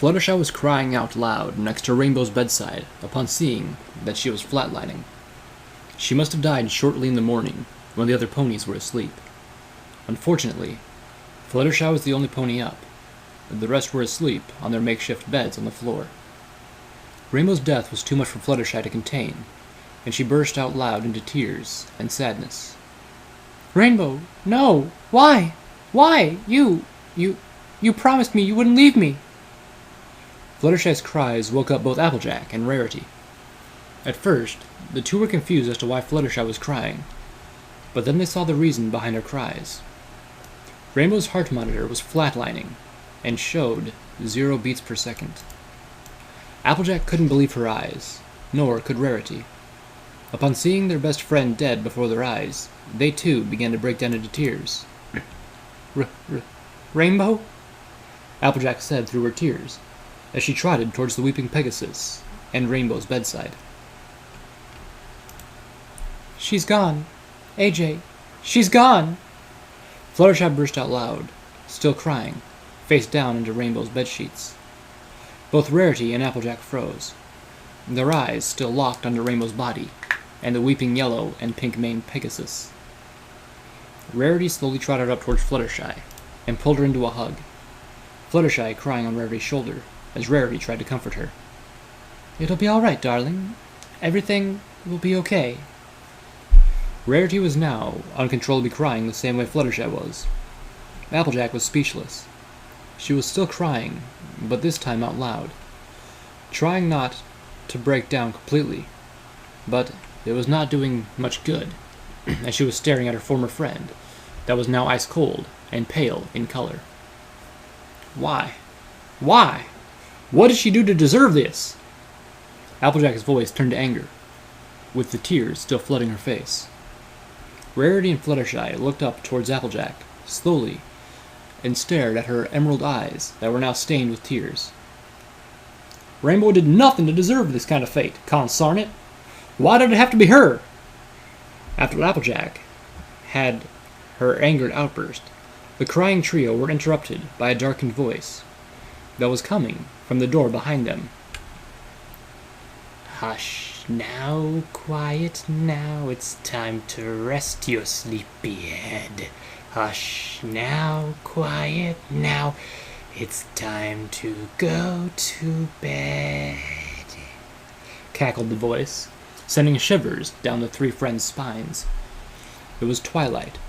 Fluttershy was crying out loud next to Rainbow's bedside upon seeing that she was flatlining. She must have died shortly in the morning, when the other ponies were asleep. Unfortunately, Fluttershy was the only pony up, and the rest were asleep on their makeshift beds on the floor. Rainbow's death was too much for Fluttershy to contain, and she burst out loud into tears and sadness. Rainbow, no! Why? Why? You promised me you wouldn't leave me! Fluttershy's cries woke up both Applejack and Rarity. At first, the two were confused as to why Fluttershy was crying, but then they saw the reason behind her cries. Rainbow's heart monitor was flatlining, and showed 0 beats per second. Applejack couldn't believe her eyes, nor could Rarity. Upon seeing their best friend dead before their eyes, they too began to break down into tears. Rainbow? Applejack said through her tears, as she trotted towards the weeping Pegasus and Rainbow's bedside. She's gone. AJ, she's gone! Fluttershy burst out loud, still crying, face down into Rainbow's bedsheets. Both Rarity and Applejack froze, their eyes still locked onto Rainbow's body and the weeping yellow and pink-maned Pegasus. Rarity slowly trotted up towards Fluttershy and pulled her into a hug, Fluttershy crying on Rarity's shoulder as Rarity tried to comfort her. It'll be all right, darling. Everything will be okay. Rarity was now uncontrollably crying the same way Fluttershy was. Applejack was speechless. She was still crying, but this time out loud, trying not to break down completely, but it was not doing much good, as she was staring at her former friend, that was now ice cold and pale in color. Why? Why? What did she do to deserve this? Applejack's voice turned to anger, with the tears still flooding her face. Rarity and Fluttershy looked up towards Applejack, slowly, and stared at her emerald eyes that were now stained with tears. Rainbow did nothing to deserve this kind of fate, consarn it! Why did it have to be her? After Applejack had her angered outburst, the crying trio were interrupted by a darkened voice that was coming from the door behind them. Hush now, quiet now, it's time to rest your sleepy head. Hush now, quiet now, it's time to go to bed, cackled the voice, sending shivers down the three friends' spines. It was Twilight.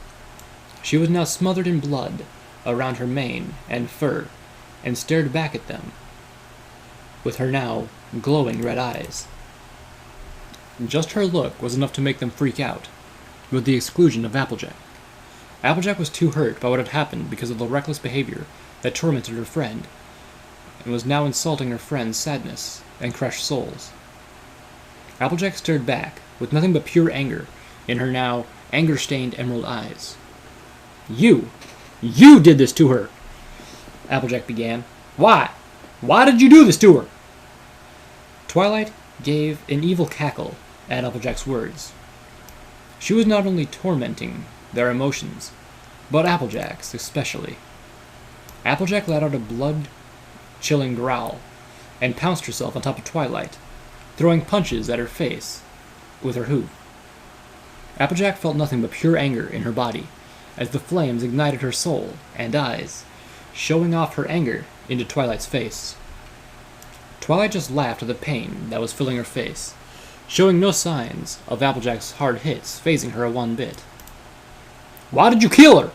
She was now smothered in blood around her mane and fur, and stared back at them with her now glowing red eyes. Just her look was enough to make them freak out, with the exclusion of Applejack. Applejack was too hurt by what had happened because of the reckless behavior that tormented her friend, and was now insulting her friend's sadness and crushed souls. Applejack stared back, with nothing but pure anger in her now anger-stained emerald eyes. You did this to her! Applejack began. Why? Why did you do this to her? Twilight gave an evil cackle at Applejack's words. She was not only tormenting their emotions, but Applejack's especially. Applejack let out a blood-chilling growl, and pounced herself on top of Twilight, throwing punches at her face with her hoof. Applejack felt nothing but pure anger in her body, as the flames ignited her soul and eyes, showing off her anger into Twilight's face. Twilight just laughed at the pain that was filling her face, showing no signs of Applejack's hard hits phasing her one bit. Why did you kill her?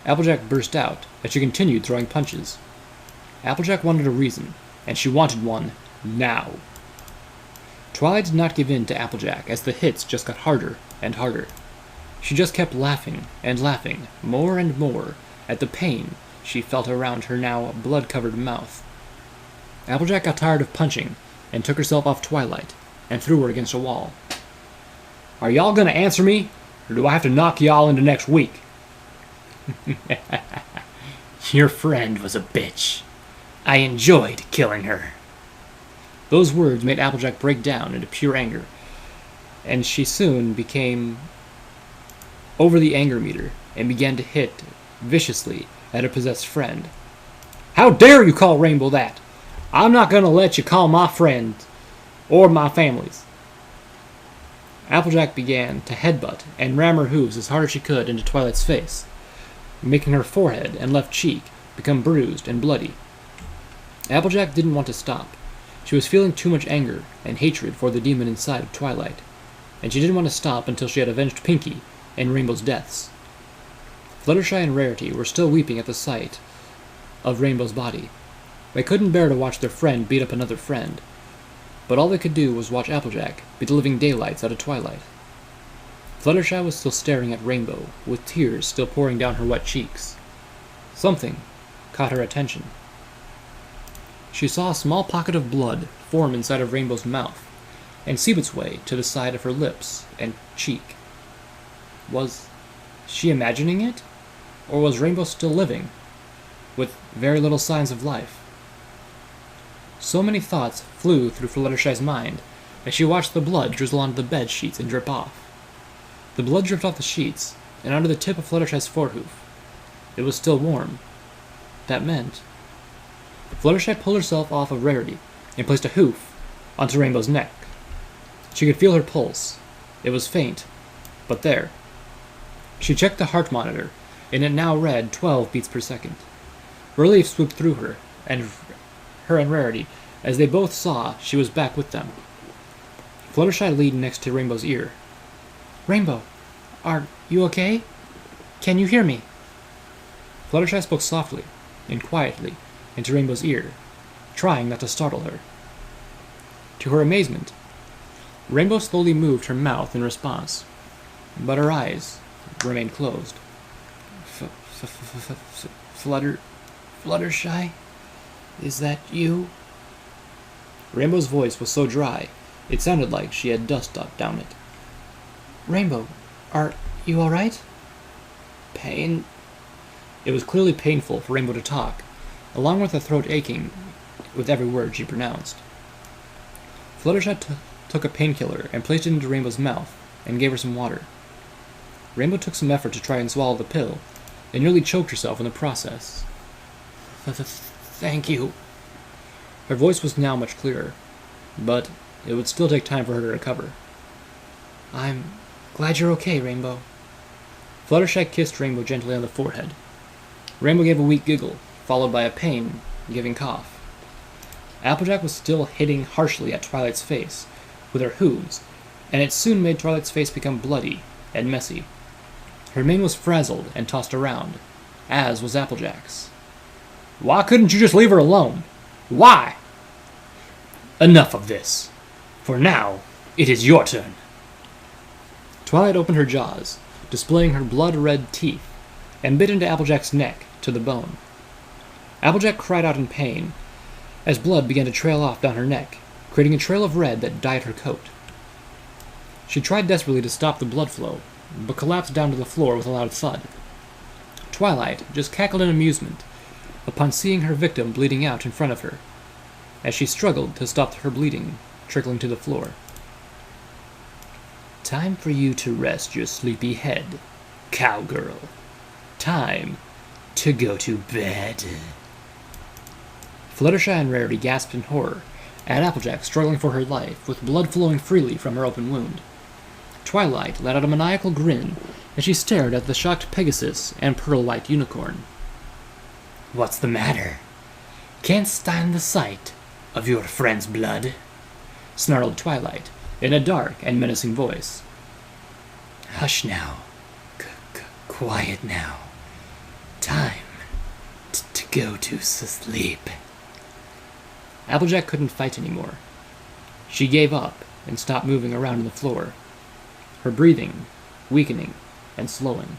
Applejack burst out as she continued throwing punches. Applejack wanted a reason, and she wanted one now. Twilight did not give in to Applejack as the hits just got harder and harder. She just kept laughing and laughing more and more at the pain she felt around her now blood-covered mouth. Applejack got tired of punching and took herself off Twilight and threw her against a wall. Are y'all gonna answer me, or do I have to knock y'all into next week? Your friend was a bitch. I enjoyed killing her. Those words made Applejack break down into pure anger, and she soon became over the anger meter and began to hit viciously at her possessed friend. How dare you call Rainbow that? I'm not gonna let you call my friend or my family's. Applejack began to headbutt and ram her hooves as hard as she could into Twilight's face, making her forehead and left cheek become bruised and bloody. Applejack didn't want to stop. She was feeling too much anger and hatred for the demon inside of Twilight, and she didn't want to stop until she had avenged Pinkie and Rainbow's deaths. Fluttershy and Rarity were still weeping at the sight of Rainbow's body. They couldn't bear to watch their friend beat up another friend, but all they could do was watch Applejack beat the living daylights out of Twilight. Fluttershy was still staring at Rainbow, with tears still pouring down her wet cheeks. Something caught her attention. She saw a small pocket of blood form inside of Rainbow's mouth and seep its way to the side of her lips and cheek. Was she imagining it? Or was Rainbow still living, with very little signs of life? So many thoughts flew through Fluttershy's mind as she watched the blood drizzle onto the bed sheets and drip off. The blood dripped off the sheets and onto the tip of Fluttershy's forehoof. It was still warm. That meant... Fluttershy pulled herself off of Rarity and placed a hoof onto Rainbow's neck. She could feel her pulse. It was faint, but there. She checked the heart monitor, and it now read 12 beats per second. Relief swooped through her and Rarity as they both saw she was back with them. Fluttershy leaned next to Rainbow's ear. Rainbow, are you okay? Can you hear me? Fluttershy spoke softly and quietly into Rainbow's ear, trying not to startle her. To her amazement, Rainbow slowly moved her mouth in response, but her eyes remained closed. Fluttershy? Is that you? Rainbow's voice was so dry, it sounded like she had dust down it. Rainbow, are you alright? Pain? It was clearly painful for Rainbow to talk, along with her throat aching with every word she pronounced. Fluttershy took a painkiller and placed it into Rainbow's mouth and gave her some water. Rainbow took some effort to try and swallow the pill, and nearly choked herself in the process. Thank you. Her voice was now much clearer, but it would still take time for her to recover. I'm glad you're okay, Rainbow. Fluttershy kissed Rainbow gently on the forehead. Rainbow gave a weak giggle, followed by a pain-giving cough. Applejack was still hitting harshly at Twilight's face with her hooves, and it soon made Twilight's face become bloody and messy. Her mane was frazzled and tossed around, as was Applejack's. Why couldn't you just leave her alone? Why? Enough of this. For now, it is your turn. Twilight opened her jaws, displaying her blood-red teeth, and bit into Applejack's neck to the bone. Applejack cried out in pain as blood began to trail off down her neck, creating a trail of red that dyed her coat. She tried desperately to stop the blood flow, but collapsed down to the floor with a loud thud. Twilight just cackled in amusement upon seeing her victim bleeding out in front of her, as she struggled to stop her bleeding trickling to the floor. Time for you to rest your sleepy head, cowgirl. Time to go to bed. Fluttershy and Rarity gasped in horror at Applejack struggling for her life, with blood flowing freely from her open wound. Twilight let out a maniacal grin as she stared at the shocked Pegasus and pearl-white unicorn. What's the matter? Can't stand the sight of your friend's blood? Snarled Twilight in a dark and menacing voice. Hush now. Quiet now. Time to go to sleep. Applejack couldn't fight anymore. She gave up and stopped moving around on the floor, her breathing weakening and slowing.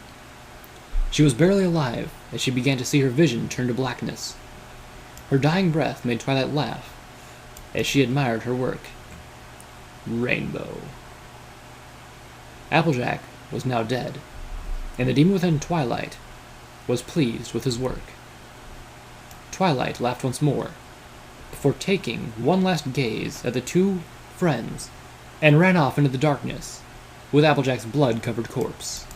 She was barely alive as she began to see her vision turn to blackness. Her dying breath made Twilight laugh as she admired her work. Rainbow. Applejack was now dead, and the demon within Twilight was pleased with his work. Twilight laughed once more, before taking one last gaze at the two friends, and ran off into the darkness with Applejack's blood-covered corpse.